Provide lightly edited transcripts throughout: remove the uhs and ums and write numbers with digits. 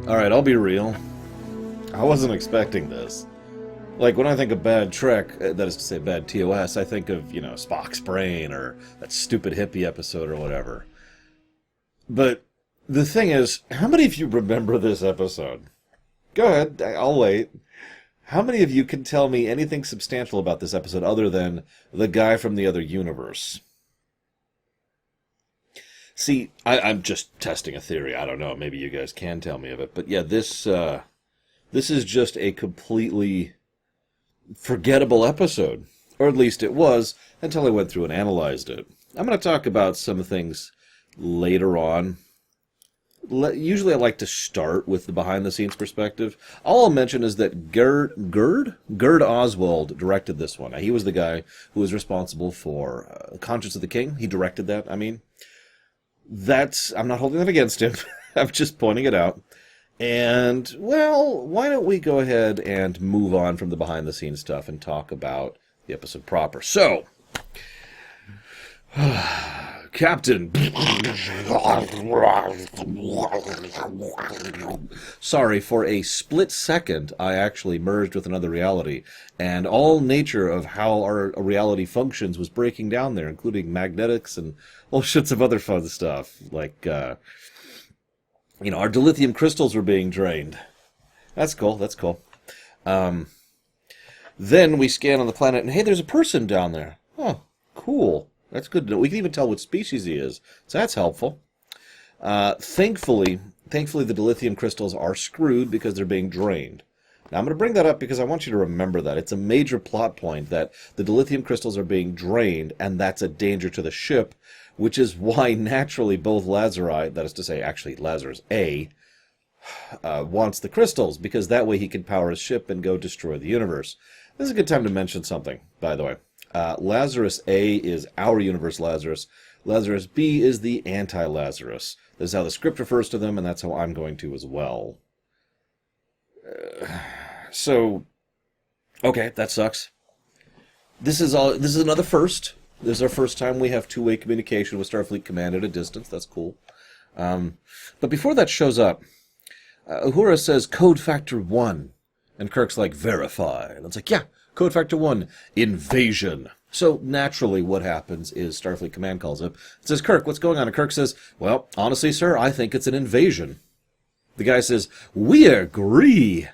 Alright, I'll be real. I wasn't expecting this. Like, when I think of bad Trek, that is to say bad TOS, I think of, Spock's brain or that stupid hippie episode or whatever. But the thing is, how many of you remember this episode? Go ahead, I'll wait. How many of you can tell me anything substantial about this episode other than the guy from the other universe? See, I'm just testing a theory. I don't know. Maybe you guys can tell me of it. But yeah, this is just a completely forgettable episode. Or at least it was, until I went through and analyzed it. I'm going to talk about some things later on. Usually I like to start with the behind-the-scenes perspective. All I'll mention is that Gerd Oswald directed this one. He was the guy who was responsible for Conscience of the King. He directed that, I'm not holding that against him. I'm just pointing it out. And, well, why don't we go ahead and move on from the behind-the-scenes stuff and talk about the episode proper. So, Captain. Sorry, for a split second, I actually merged with another reality, and all nature of how our reality functions was breaking down there, including magnetics and all sorts of other fun stuff, like, our dilithium crystals were being drained. That's cool, that's cool. Then we scan on the planet, and hey, there's a person down there. Oh, cool. That's good to know. We can even tell what species he is, so that's helpful. Thankfully, the dilithium crystals are screwed because they're being drained. Now, I'm going to bring that up because I want you to remember that. It's a major plot point that the dilithium crystals are being drained, and that's a danger to the ship, which is why, naturally, both Lazarus, that is to say, actually, Lazarus A, wants the crystals, because that way he can power his ship and go destroy the universe. This is a good time to mention something, by the way. Lazarus A is our universe Lazarus. Lazarus B is the anti-Lazarus. This is how the script refers to them, and that's how I'm going to as well. Okay, that sucks. This is another first. This is our first time we have two-way communication with Starfleet Command at a distance. That's cool. But before that shows up, Uhura says code factor 1. And Kirk's like, verify. And it's like, yeah, code factor 1, invasion. So naturally what happens is Starfleet Command calls up. It says, Kirk, what's going on? And Kirk says, well, honestly, sir, I think it's an invasion. The guy says, we agree.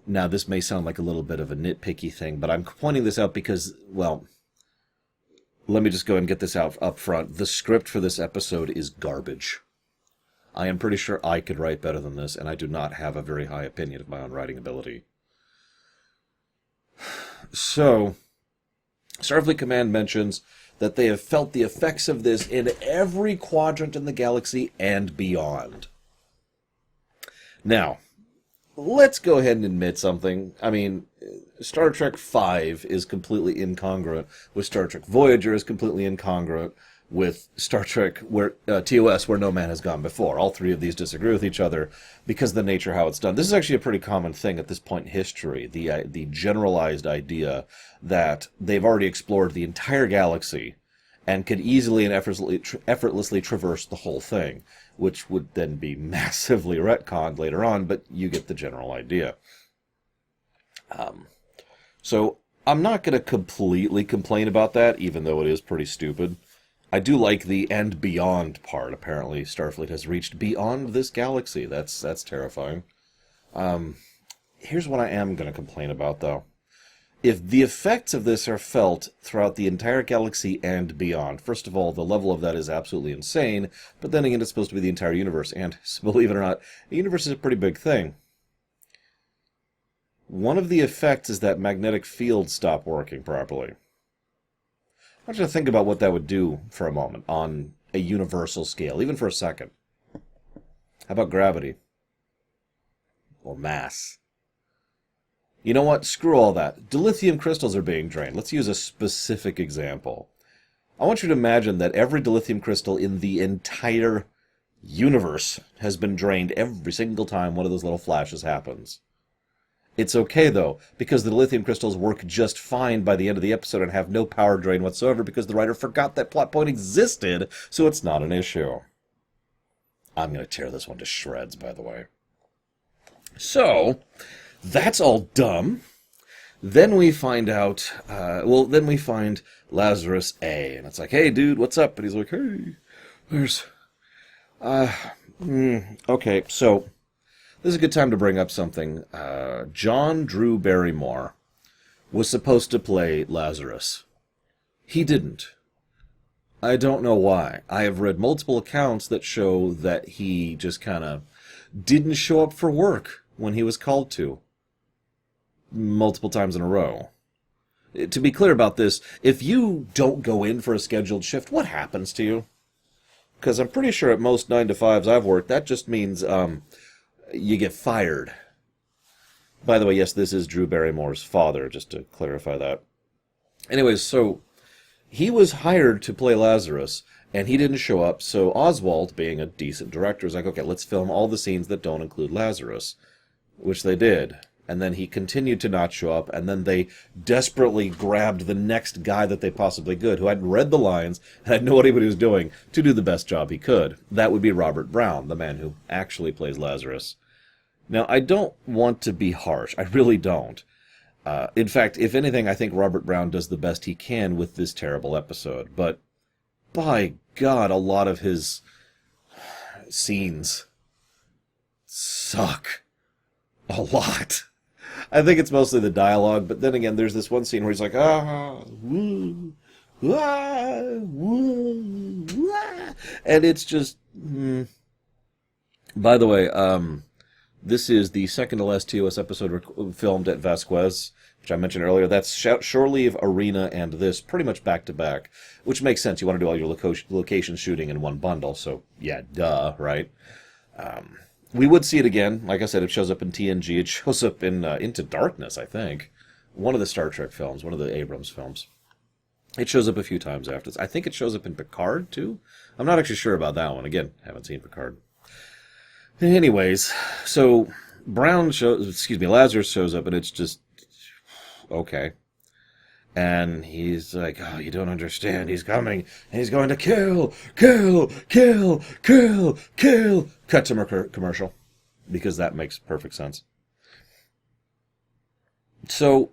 Now, this may sound like a little bit of a nitpicky thing, but I'm pointing this out because, well, let me just go and get this out up front. The script for this episode is garbage. I am pretty sure I could write better than this, and I do not have a very high opinion of my own writing ability. So, Starfleet Command mentions that they have felt the effects of this in every quadrant in the galaxy and beyond. Now, let's go ahead and admit something. Star Trek V is completely incongruent with Star Trek Voyager is completely incongruent with Star Trek TOS, where no man has gone before. All three of these disagree with each other because of the nature of how it's done. This is actually a pretty common thing at this point in history, the generalized idea that they've already explored the entire galaxy and could easily and effortlessly traverse the whole thing, which would then be massively retconned later on, but you get the general idea. So I'm not going to completely complain about that, even though it is pretty stupid. I do like the and beyond part. Apparently, Starfleet has reached beyond this galaxy. That's terrifying. Here's what I am going to complain about, though. If the effects of this are felt throughout the entire galaxy and beyond, first of all, the level of that is absolutely insane, but then again, it's supposed to be the entire universe, and believe it or not, the universe is a pretty big thing. One of the effects is that magnetic fields stop working properly. I want you to think about what that would do for a moment on a universal scale, even for a second. How about gravity? Or mass? You know what? Screw all that. Dilithium crystals are being drained. Let's use a specific example. I want you to imagine that every dilithium crystal in the entire universe has been drained every single time one of those little flashes happens. It's okay, though, because the lithium crystals work just fine by the end of the episode and have no power drain whatsoever because the writer forgot that plot point existed, so it's not an issue. I'm going to tear this one to shreds, by the way. So, that's all dumb. Then we find out, then we find Lazarus A. And it's like, hey, dude, what's up? And he's like, hey, there's, okay, so, this is a good time to bring up something. John Drew Barrymore was supposed to play Lazarus. He didn't. I don't know why. I have read multiple accounts that show that he just kind of didn't show up for work when he was called to. Multiple times in a row. To be clear about this, if you don't go in for a scheduled shift, what happens to you? Because I'm pretty sure at most 9-to-5s I've worked, that just means you get fired. By the way, yes, this is Drew Barrymore's father, just to clarify that. Anyways, so he was hired to play Lazarus, and he didn't show up, so Oswald, being a decent director, was like, okay, let's film all the scenes that don't include Lazarus, which they did. And then he continued to not show up, and then they desperately grabbed the next guy that they possibly could, who hadn't read the lines and had no idea what he was doing, to do the best job he could. That would be Robert Brown, the man who actually plays Lazarus. Now, I don't want to be harsh. I really don't. In fact, if anything, I think Robert Brown does the best he can with this terrible episode. But, by God, a lot of his scenes suck. A lot. I think it's mostly the dialogue, but then again, there's this one scene where he's like, woo, woo, and it's just, By the way, this is the second to last TOS episode filmed at Vasquez, which I mentioned earlier. That's Shore Leave, Arena, and this pretty much back to back, which makes sense. You want to do all your location shooting in one bundle, so yeah, duh, right? We would see it again. Like I said, it shows up in TNG. It shows up in Into Darkness, I think. One of the Star Trek films, one of the Abrams films. It shows up a few times after this. I think it shows up in Picard, too. I'm not actually sure about that one. Again, haven't seen Picard. Anyways, so Lazarus shows up, and it's just, okay. And he's like, oh, you don't understand. He's coming, and he's going to kill. Cut to commercial, because that makes perfect sense. So,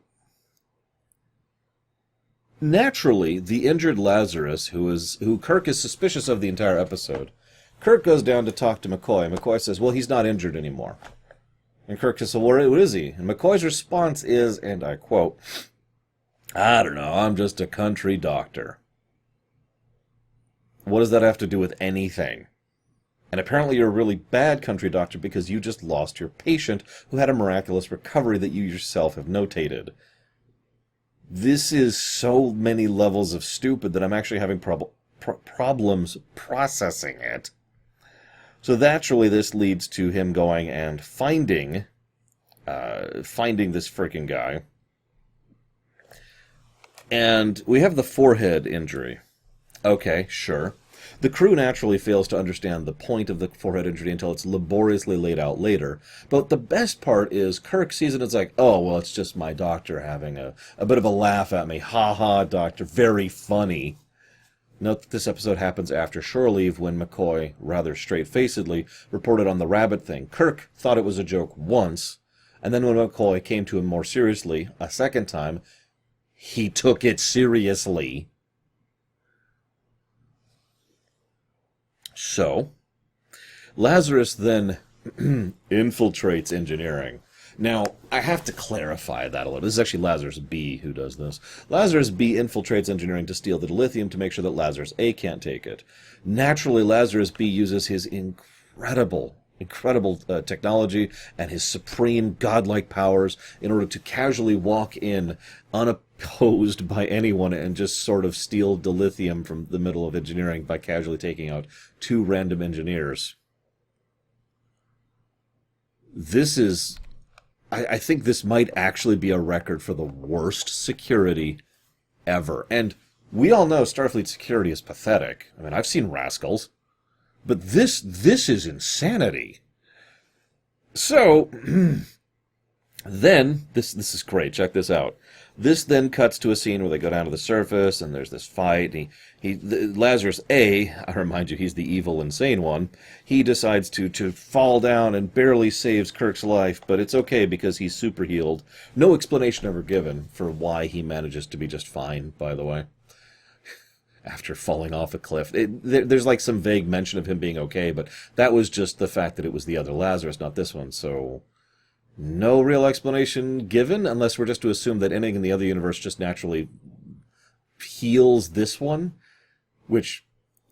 naturally, the injured Lazarus, who Kirk is suspicious of the entire episode, Kirk goes down to talk to McCoy. McCoy says, well, he's not injured anymore. And Kirk says, well, what is he? And McCoy's response is, and I quote, I don't know, I'm just a country doctor. What does that have to do with anything? And apparently you're a really bad country doctor because you just lost your patient who had a miraculous recovery that you yourself have notated. This is so many levels of stupid that I'm actually having problems processing it. So naturally this leads to him going and finding this freaking guy. And we have the forehead injury. Okay, sure. The crew naturally fails to understand the point of the forehead injury until it's laboriously laid out later. But the best part is Kirk sees it and it's like, oh, well, it's just my doctor having a bit of a laugh at me. Ha ha, doctor, very funny. Note that this episode happens after shore leave when McCoy, rather straight-facedly, reported on the rabbit thing. Kirk thought it was a joke once, and then when McCoy came to him more seriously a second time, he took it seriously. So, Lazarus then infiltrates engineering. Now, I have to clarify that a little. This is actually Lazarus B who does this. Lazarus B infiltrates engineering to steal the dilithium to make sure that Lazarus A can't take it. Naturally, Lazarus B uses his incredible technology and his supreme godlike powers in order to casually walk in unopposed by anyone and just sort of steal dilithium from the middle of engineering by casually taking out two random engineers. This is... I think this might actually be a record for the worst security ever. And we all know Starfleet security is pathetic. I mean, I've seen rascals. But this is insanity. So, Then, this is great, check this out. This then cuts to a scene where they go down to the surface, and there's this fight. Lazarus A, I remind you, he's the evil, insane one. He decides to fall down and barely saves Kirk's life, but it's okay because he's super healed. No explanation ever given for why he manages to be just fine, by the way, after falling off a cliff. There's like some vague mention of him being okay, but that was just the fact that it was the other Lazarus, not this one, so no real explanation given, unless we're just to assume that anything in the other universe just naturally heals this one, which,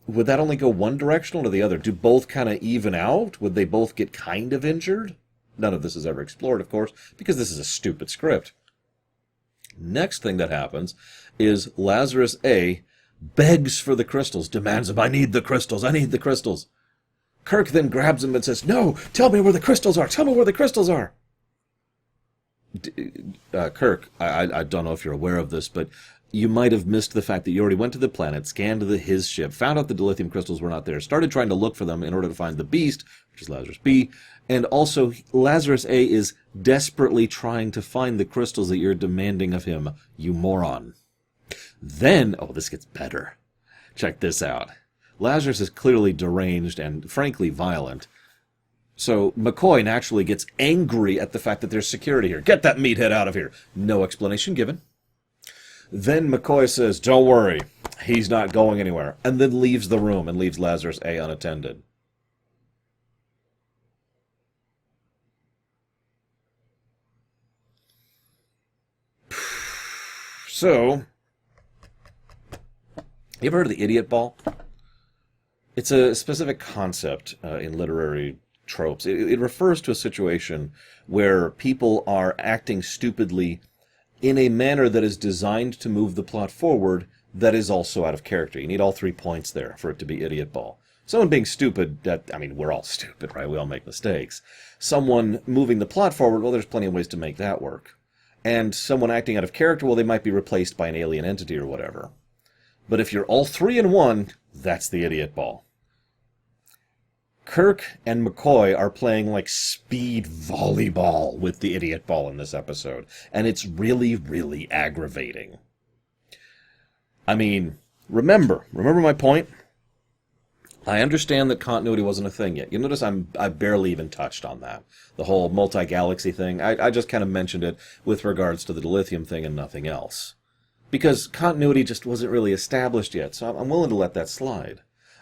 would that only go one directional or the other? Do both kind of even out? Would they both get kind of injured? None of this is ever explored, of course, because this is a stupid script. Next thing that happens is Lazarus A begs for the crystals, demands them, I need the crystals, I need the crystals. Kirk then grabs him and says, no, tell me where the crystals are, tell me where the crystals are. Kirk, I don't know if you're aware of this, but you might have missed the fact that you already went to the planet, scanned his ship, found out the dilithium crystals were not there, started trying to look for them in order to find the beast, which is Lazarus B, and also Lazarus A is desperately trying to find the crystals that you're demanding of him, you moron. Then, oh, this gets better. Check this out. Lazarus is clearly deranged and, frankly, violent. So McCoy naturally gets angry at the fact that there's security here. Get that meathead out of here. No explanation given. Then McCoy says, don't worry, he's not going anywhere, and then leaves the room and leaves Lazarus A unattended. So, you ever heard of the idiot ball? It's a specific concept in literary tropes. It refers to a situation where people are acting stupidly in a manner that is designed to move the plot forward that is also out of character. You need all 3 points there for it to be idiot ball. Someone being stupid, we're all stupid, right? We all make mistakes. Someone moving the plot forward, well, there's plenty of ways to make that work. And someone acting out of character, well, they might be replaced by an alien entity or whatever. But if you're all 3 in one, that's the idiot ball. Kirk and McCoy are playing like speed volleyball with the idiot ball in this episode, and it's really, really aggravating. I mean, remember my point? I understand that continuity wasn't a thing yet. You notice I barely even touched on that. The whole multi-galaxy thing, I just kind of mentioned it with regards to the dilithium thing and nothing else. Because continuity just wasn't really established yet, so I'm willing to let that slide.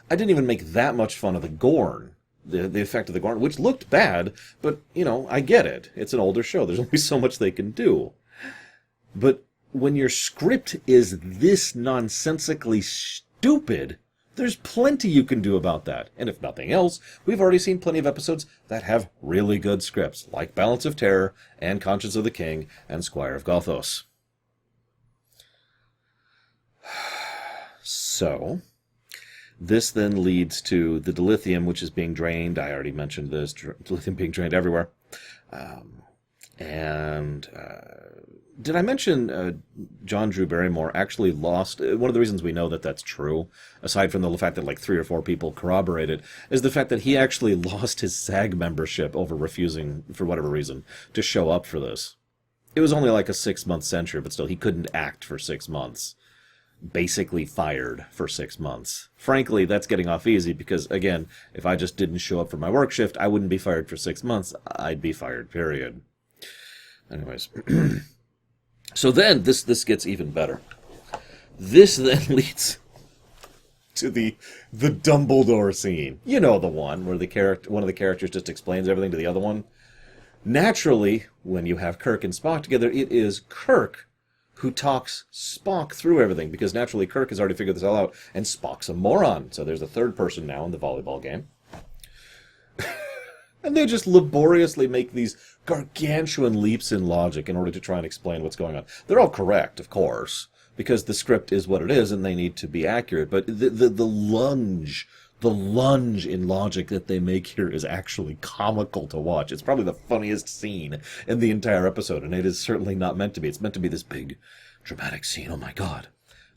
I didn't even make that much fun of the Gorn, the effect of the Gorn, which looked bad, but, I get it. It's an older show. There's only so much they can do. But when your script is this nonsensically stupid, there's plenty you can do about that. And if nothing else, we've already seen plenty of episodes that have really good scripts, like Balance of Terror, and Conscience of the King, and Squire of Gothos. So, this then leads to the dilithium, which is being drained. I already mentioned this, dilithium being drained everywhere. Did I mention John Drew Barrymore actually lost... One of the reasons we know that that's true, aside from the fact that like 3 or 4 people corroborated, is the fact that he actually lost his SAG membership over refusing, for whatever reason, to show up for this. It was only like a 6-month censure, but still, he couldn't act for 6 months. Basically fired for 6 months. Frankly, that's getting off easy because, again, if I just didn't show up for my work shift, I wouldn't be fired for 6 months. I'd be fired, period. Anyways... So then, this gets even better. This then leads to the Dumbledore scene. You know the one where one of the characters just explains everything to the other one. Naturally, when you have Kirk and Spock together, it is Kirk who talks Spock through everything, because naturally Kirk has already figured this all out, and Spock's a moron. So there's a third person now in the volleyball game. And they just laboriously make these gargantuan leaps in logic in order to try and explain what's going on. They're all correct, of course, because the script is what it is and they need to be accurate. But the lunge in logic that they make here is actually comical to watch. It's probably the funniest scene in the entire episode, and it is certainly not meant to be. It's meant to be this big, dramatic scene. Oh my God,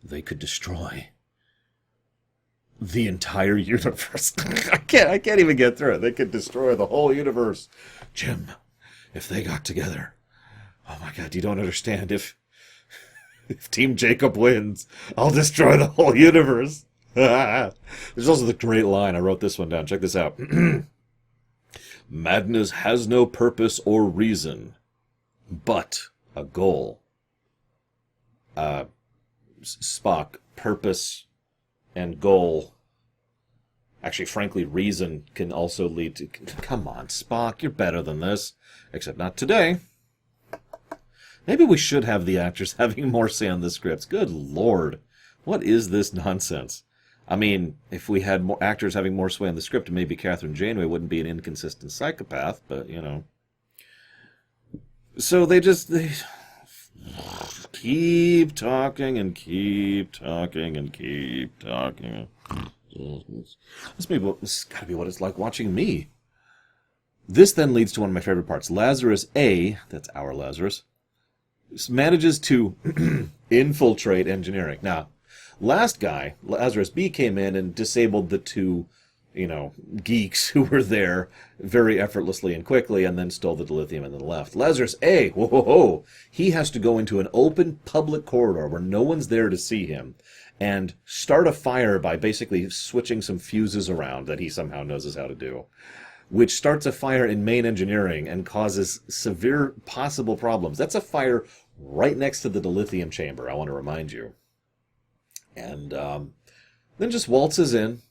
they could destroy the entire universe. I can't even get through it. They could destroy the whole universe. Jim, if they got together, Oh my god, you don't understand. If Team Jacob wins, I'll destroy the whole universe. There's also the great line. I wrote this one down. Check this out. Madness has no purpose or reason, but a goal. Spock, purpose and goal. Actually, frankly, reason can also lead to... Come on, Spock, you're better than this. Except not today. Maybe we should have the actors having more say on the scripts. Good Lord. What is this nonsense? I mean, if we had more actors having more sway on the script, maybe Catherine Janeway wouldn't be an inconsistent psychopath, but, you know. So they keep talking and keep talking and keep talking. This got to be what it's like watching me. This then leads to one of my favorite parts. Lazarus A, that's our Lazarus, manages to infiltrate engineering. Now, last guy, Lazarus B, came in and disabled the two, geeks who were there very effortlessly and quickly, and then stole the dilithium and then left. Lazarus A, whoa, he has to go into an open public corridor where no one's there to see him, and start a fire by basically switching some fuses around that he somehow knows how to do, which starts a fire in main engineering and causes severe possible problems. That's a fire right next to the dilithium chamber, I want to remind you. And then just waltzes in,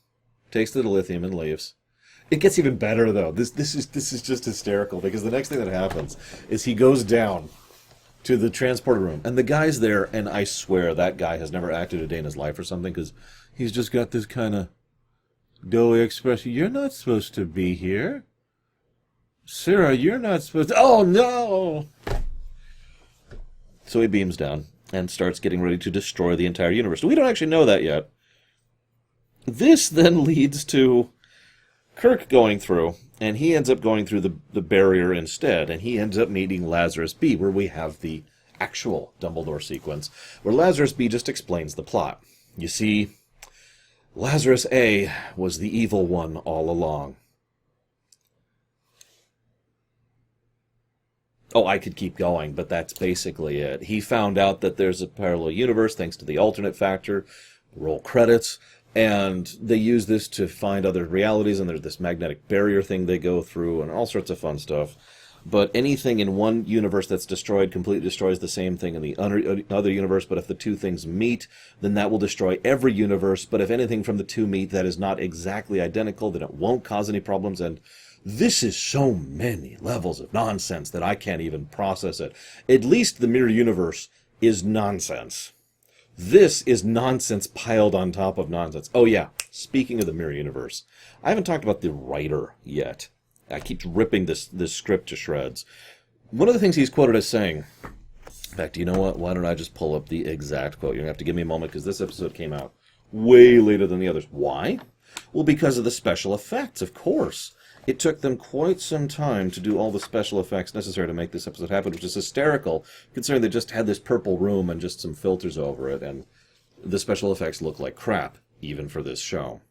takes the dilithium and leaves. It gets even better, though. This is just hysterical, because the next thing that happens is he goes down to the transporter room, and the guy's there, and I swear that guy has never acted a day in his life or something, because he's just got this kind of doughy expression. You're not supposed to be here. Sarah, you're not supposed to... Oh, no! So he beams down and starts getting ready to destroy the entire universe. We don't actually know that yet. This then leads to Kirk going through, and he ends up going through the barrier instead, and he ends up meeting Lazarus B, where we have the actual Dumbledore sequence, where Lazarus B just explains the plot. You see, Lazarus A was the evil one all along. Oh, I could keep going, but that's basically it. He found out that there's a parallel universe thanks to the alternate factor. Roll credits. And they use this to find other realities, and there's this magnetic barrier thing they go through, and all sorts of fun stuff. But anything in one universe that's destroyed completely destroys the same thing in the other universe, but if the two things meet, then that will destroy every universe. But if anything from the two meet that is not exactly identical, then it won't cause any problems, and this is so many levels of nonsense that I can't even process it. At least the mirror universe is nonsense. This is nonsense piled on top of nonsense. Oh yeah, speaking of the mirror universe, I haven't talked about the writer yet. I keep ripping this script to shreds. One of the things he's quoted as saying, in fact, you know what? Why don't I just pull up the exact quote? You're going to have to give me a moment, because this episode came out way later than the others. Why? Well, because of the special effects, of course. It took them quite some time to do all the special effects necessary to make this episode happen, which is hysterical, considering they just had this purple room and just some filters over it, and the special effects look like crap, even for this show.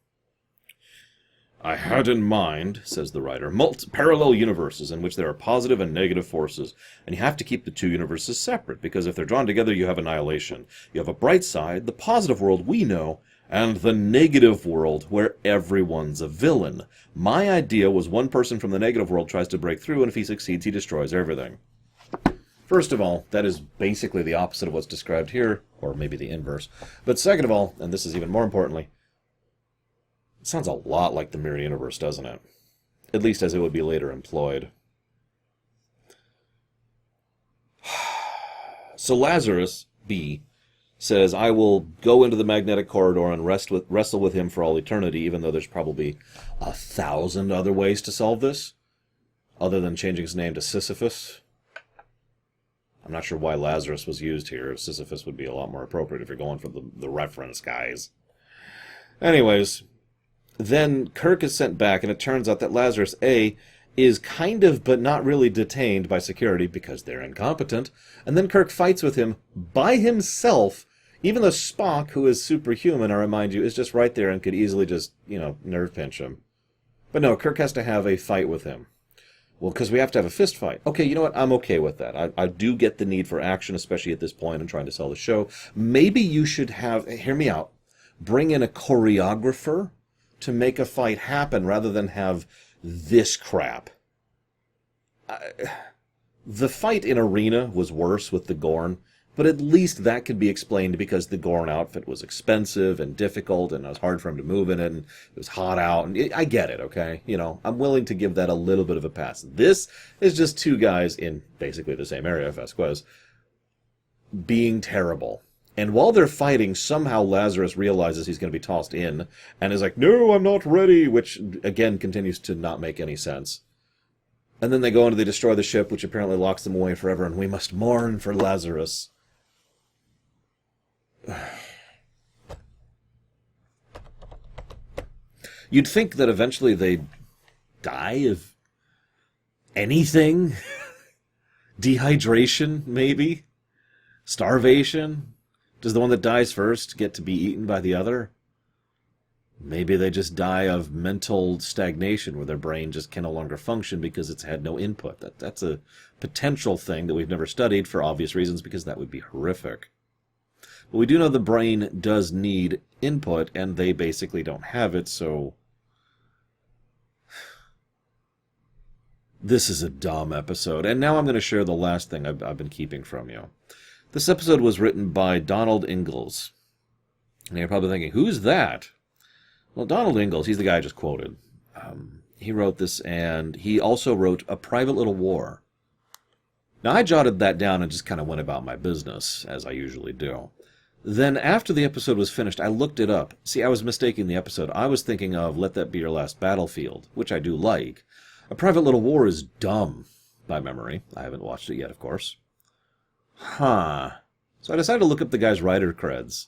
I had in mind, says the writer, parallel universes in which there are positive and negative forces, and you have to keep the two universes separate, because if they're drawn together, you have annihilation. You have a bright side, the positive world we know, and the negative world where everyone's a villain. My idea was one person from the negative world tries to break through, and if he succeeds, he destroys everything. First of all, that is basically the opposite of what's described here, or maybe the inverse. But second of all, and this is even more importantly, it sounds a lot like the mirror universe, doesn't it? At least as it would be later employed. So Lazarus B says, I will go into the magnetic corridor and wrestle with him for all eternity, even though there's probably 1,000 other ways to solve this, other than changing his name to Sisyphus. I'm not sure why Lazarus was used here. Sisyphus would be a lot more appropriate if you're going for the reference, guys. Anyways, then Kirk is sent back, and it turns out that Lazarus A is kind of but not really detained by security because they're incompetent, and then Kirk fights with him by himself, even though Spock, who is superhuman, I remind you, is just right there and could easily just, nerve pinch him. But no, Kirk has to have a fight with him. Well, because we have to have a fist fight. Okay, you know what? I'm okay with that. I do get the need for action, especially at this point in trying to sell the show. Maybe you should have, hear me out, bring in a choreographer to make a fight happen rather than have this crap. The fight in Arena was worse with the Gorn, but at least that could be explained because the Gorn outfit was expensive and difficult, and it was hard for him to move in it, and it was hot out, and I get it, okay? You know, I'm willing to give that a little bit of a pass. This is just two guys in basically the same area, Vasquez, being terrible. And while they're fighting, somehow Lazarus realizes he's going to be tossed in, and is like, no, I'm not ready, which, again, continues to not make any sense. And then they go and they destroy the ship, which apparently locks them away forever, and we must mourn for Lazarus. You'd think that eventually they'd die of anything? Dehydration, maybe? Starvation? Does the one that dies first get to be eaten by the other? Maybe they just die of mental stagnation where their brain just can no longer function because it's had no input. That's a potential thing that we've never studied for obvious reasons because that would be horrific. But we do know the brain does need input, and they basically don't have it, so... This is a dumb episode, and now I'm going to share the last thing I've been keeping from you. This episode was written by Donald Ingalls. And you're probably thinking, who's that? Well, Donald Ingalls, he's the guy I just quoted. He wrote this, and he also wrote A Private Little War. Now, I jotted that down and just kind of went about my business, as I usually do. Then, after the episode was finished, I looked it up. See, I was mistaking the episode. I was thinking of Let That Be Your Last Battlefield, which I do like. A Private Little War is dumb, by memory. I haven't watched it yet, of course. So I decided to look up the guy's writer creds.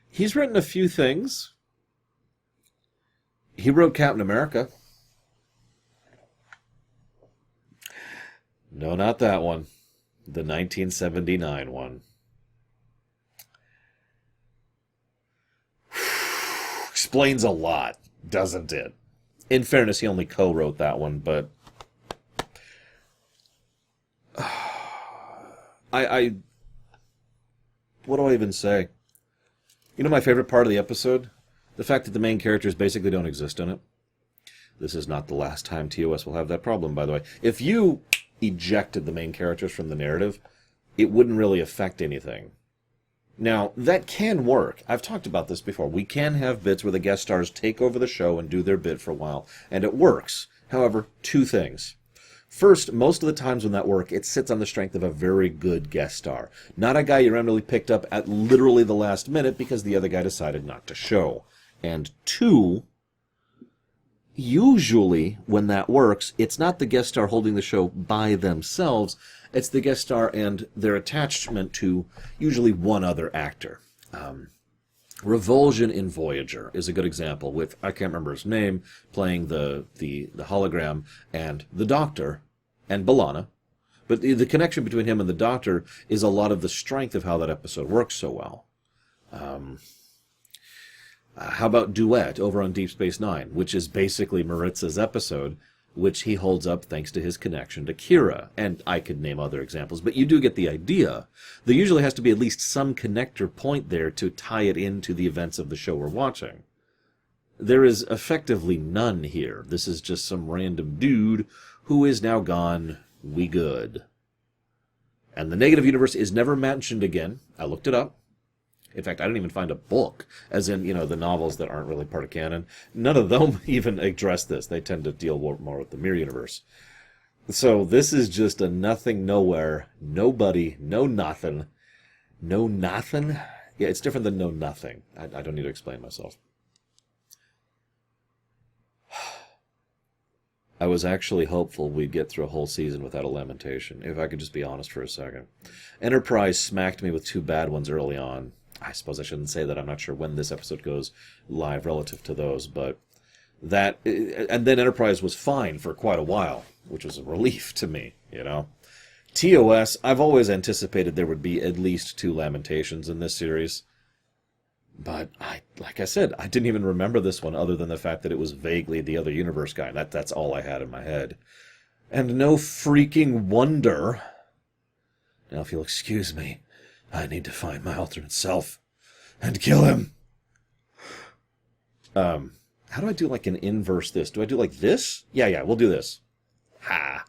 He's written a few things. He wrote Captain America. No, not that one. The 1979 one. Explains a lot, doesn't it? In fairness, he only co-wrote that one, but... What do I even say? You know my favorite part of the episode? The fact that the main characters basically don't exist in it. This is not the last time TOS will have that problem, by the way. If you ejected the main characters from the narrative, it wouldn't really affect anything. Now, that can work. I've talked about this before. We can have bits where the guest stars take over the show and do their bit for a while, and it works. However, two things. First, most of the times when that works, it sits on the strength of a very good guest star. Not a guy you randomly picked up at literally the last minute because the other guy decided not to show. And two, usually when that works, it's not the guest star holding the show by themselves. It's the guest star and their attachment to usually one other actor. Revulsion in Voyager is a good example with, I can't remember his name, playing the hologram and the Doctor and B'Elanna. But the connection between him and the Doctor is a lot of the strength of how that episode works so well. How about Duet over on Deep Space Nine, which is basically Maritz's episode, which he holds up thanks to his connection to Kira. And I could name other examples, but you do get the idea. There usually has to be at least some connector point there to tie it into the events of the show we're watching. There is effectively none here. This is just some random dude who is now gone. We good. And the negative universe is never mentioned again. I looked it up. In fact, I didn't even find a book, as in, the novels that aren't really part of canon. None of them even address this. They tend to deal more with the mirror universe. So this is just a nothing, nowhere, nobody, no nothing. No nothing? Yeah, it's different than no nothing. I don't need to explain myself. I was actually hopeful we'd get through a whole season without a lamentation, if I could just be honest for a second. Enterprise smacked me with two bad ones early on. I suppose I shouldn't say that. I'm not sure when this episode goes live relative to those, but that... And then Enterprise was fine for quite a while, which was a relief to me, TOS, I've always anticipated there would be at least two Lamentations in this series. But, like I said, I didn't even remember this one other than the fact that it was vaguely the other universe guy. That's all I had in my head. And no freaking wonder. Now, if you'll excuse me, I need to find my alternate self and kill him. How do I do like an inverse this? Do I do like this? Yeah, we'll do this. Ha!